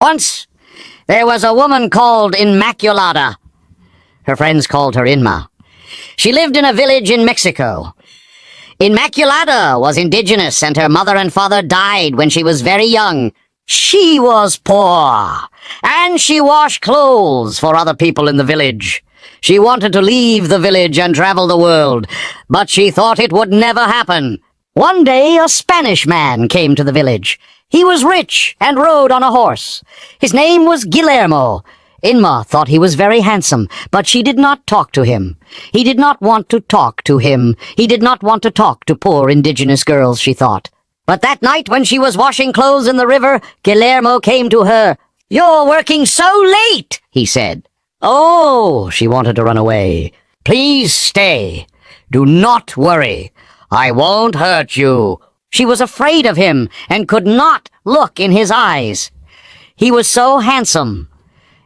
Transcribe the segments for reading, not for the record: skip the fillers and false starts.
Once, there was a woman called Immaculata. Her friends called her Inma. She lived in a village in Mexico. Immaculata was indigenous, and her mother and father died when she was very young. She was poor, and she washed clothes for other people in the village. She wanted to leave the village and travel the world, but she thought it would never happen. One day, a Spanish man came to the village. He was rich and rode on a horse. His name was Guillermo. Inma thought he was very handsome, but she did not talk to him. He did not want to talk to him. He did not want to talk to poor indigenous girls, she thought. But that night when she was washing clothes in the river, Guillermo came to her. "You're working so late," he said. "Oh," she wanted to run away. "Please stay. Do not worry. I won't hurt you." She was afraid of him and could not look in his eyes. He was so handsome.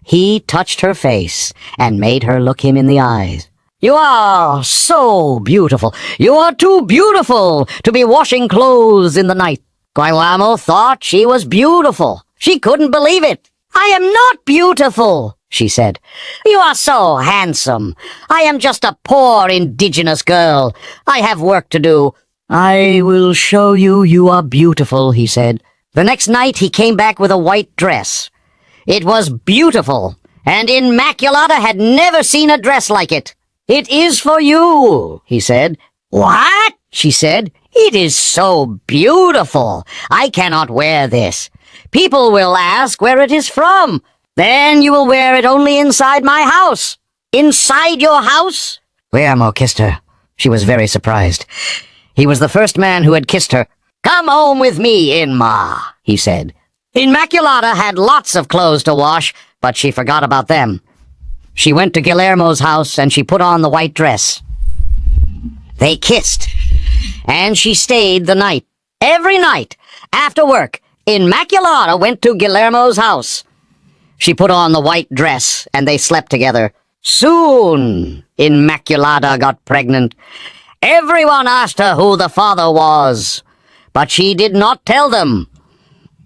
He touched her face and made her look him in the eyes. "You are so beautiful. You are too beautiful to be washing clothes in the night." Guillermo thought she was beautiful. She couldn't believe it. "I am not beautiful," she said. "You are so handsome. I am just a poor indigenous girl. I have work to do." "I will show you you are beautiful," he said. The next night he came back with a white dress. It was beautiful, and Immaculata had never seen a dress like it. "It is for you," he said. "What?" she said. "It is so beautiful. I cannot wear this. People will ask where it is from. Then you will wear it only inside my house." "Inside your house?" Guillermo kissed her. She was very surprised. He was the first man who had kissed her. "Come home with me, Inma," he said. Immaculata had lots of clothes to wash, but she forgot about them. She went to Guillermo's house and she put on the white dress. They kissed, and she stayed the night. Every night, after work, Immaculata went to Guillermo's house. She put on the white dress, and they slept together. Soon, Immaculata got pregnant. Everyone asked her who the father was, but she did not tell them.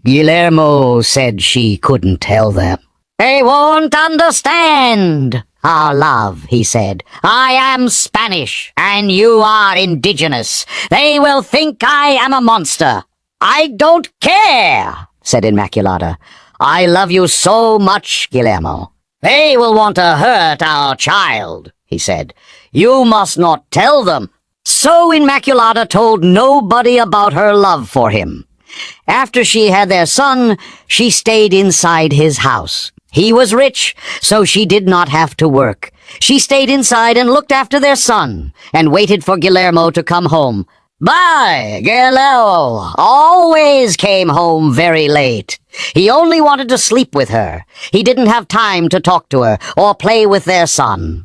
Guillermo said she couldn't tell them. "They won't understand our love," he said. "I am Spanish, and you are indigenous. They will think I am a monster." "I don't care," said Immaculata. "I love you so much, Guillermo." "They will want to hurt our child," he said. "You must not tell them." So Immaculata told nobody about her love for him. After she had their son, she stayed inside his house. He was rich, so she did not have to work. She stayed inside and looked after their son, and waited for Guillermo to come home. But Guillermo always came home very late. He only wanted to sleep with her. He didn't have time to talk to her or play with their son.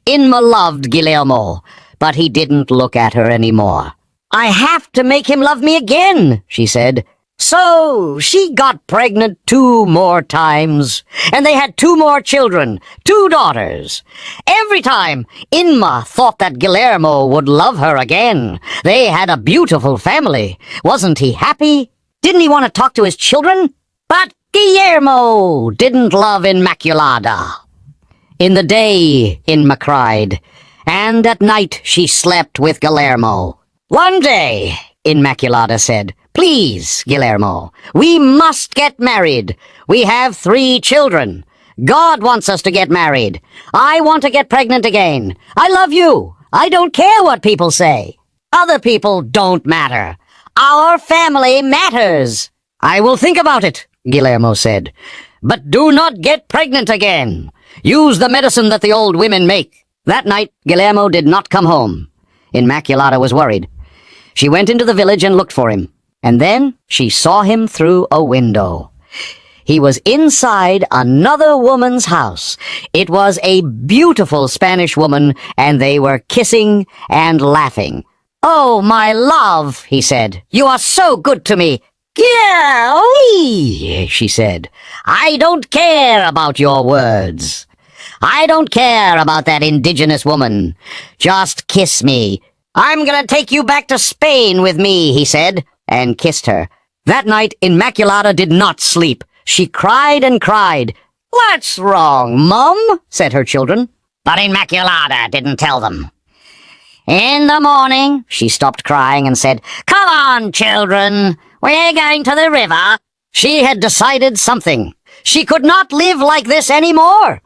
Inma loved Guillermo, but he didn't look at her anymore. "I have to make him love me again," she said. So she got pregnant 2 more times, and they had 2 more children, 2 daughters. Every time, Inma thought that Guillermo would love her again. They had a beautiful family. Wasn't he happy? Didn't he want to talk to his children? But Guillermo didn't love Immaculata. In the day, Inma cried, and at night she slept with Guillermo. One day, Immaculata said, "Please, Guillermo, we must get married. We have 3 children. God wants us to get married. I want to get pregnant again. I love you. I don't care what people say. Other people don't matter. Our family matters." "I will think about it," Guillermo said. "But do not get pregnant again. Use the medicine that the old women make." That night, Guillermo did not come home. Immaculata was worried. She went into the village and looked for him, and then she saw him through a window. He was inside another woman's house. It was a beautiful Spanish woman, and they were kissing and laughing. "Oh, my love," he said, "you are so good to me." "Golly," she said, "I don't care about your words. I don't care about that indigenous woman. Just kiss me." "I'm gonna take you back to Spain with me," he said, and kissed her. That night, Immaculata did not sleep. She cried and cried. "What's wrong, Mum?" said her children. But Immaculata didn't tell them. In the morning, she stopped crying and said, "Come on, children, we're going to the river." She had decided something. She could not live like this anymore.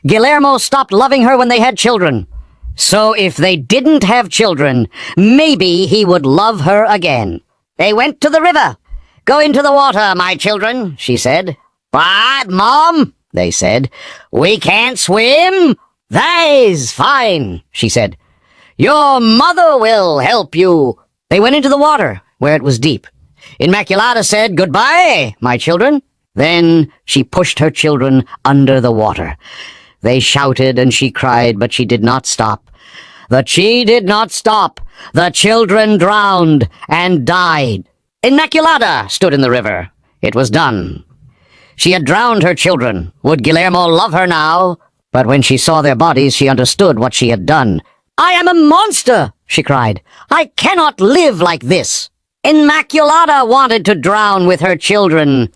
Guillermo stopped loving her when they had children. So if they didn't have children, maybe he would love her again. They went to the river. "Go into the water, my children," she said. "But, Mom," they said, "we can't swim." "That's fine," she said. "Your mother will help you." They went into the water, where it was deep. Immaculata said, "Goodbye, my children." Then she pushed her children under the water. They shouted and she cried, but she did not stop. She did not stop. The children drowned and died. Immaculata stood in the river. It was done. She had drowned her children. Would Guillermo love her now? But when she saw their bodies, she understood what she had done. "I am a monster!" she cried. "I cannot live like this." Immaculata wanted to drown with her children,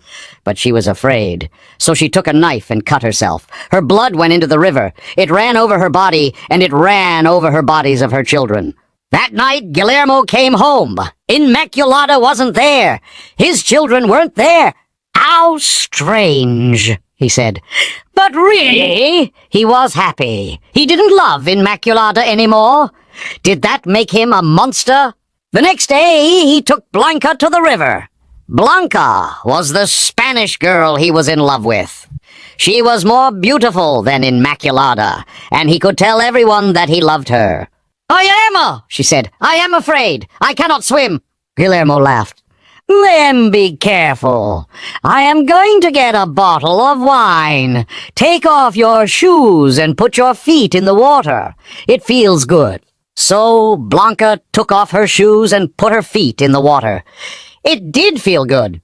but she was afraid. So she took a knife and cut herself. Her blood went into the river. It ran over her body, and it ran over her bodies of her children. That night, Guillermo came home. Immaculata wasn't there. His children weren't there. "How strange," he said. But really, he was happy. He didn't love Immaculata anymore. Did that make him a monster? The next day, he took Blanca to the river. Blanca was the Spanish girl he was in love with. She was more beautiful than Immaculata, and he could tell everyone that he loved her. She said. "I am afraid. I cannot swim." Guillermo laughed. "Then be careful. I am going to get a bottle of wine. Take off your shoes and put your feet in the water. It feels good." So Blanca took off her shoes and put her feet in the water. It did feel good.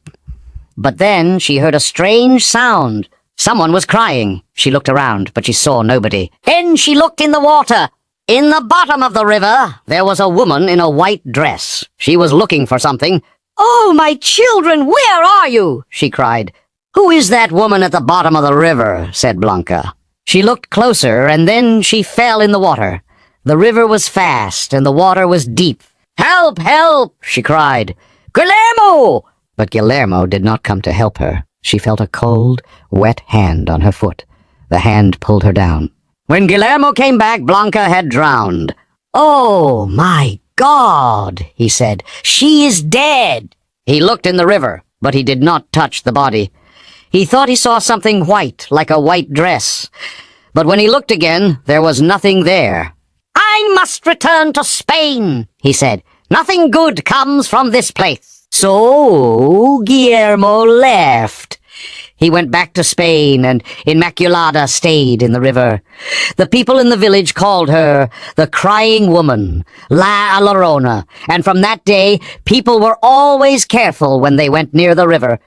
But then she heard a strange sound. Someone was crying. She looked around, but she saw nobody. Then she looked in the water. In the bottom of the river, there was a woman in a white dress. She was looking for something. "Oh, my children, where are you?" she cried. "Who is that woman at the bottom of the river?" said Blanca. She looked closer, and then she fell in the water. The river was fast, and the water was deep. "Help, help!" she cried. "Guillermo!" But Guillermo did not come to help her. She felt a cold, wet hand on her foot. The hand pulled her down. When Guillermo came back, Blanca had drowned. "Oh, my God," he said. "She is dead." He looked in the river, but he did not touch the body. He thought he saw something white, like a white dress. But when he looked again, there was nothing there. "I must return to Spain," he said. "Nothing good comes from this place." So Guillermo left. He went back to Spain, and Immaculata stayed in the river. The people in the village called her the Crying Woman, La Llorona, and from that day, people were always careful when they went near the river.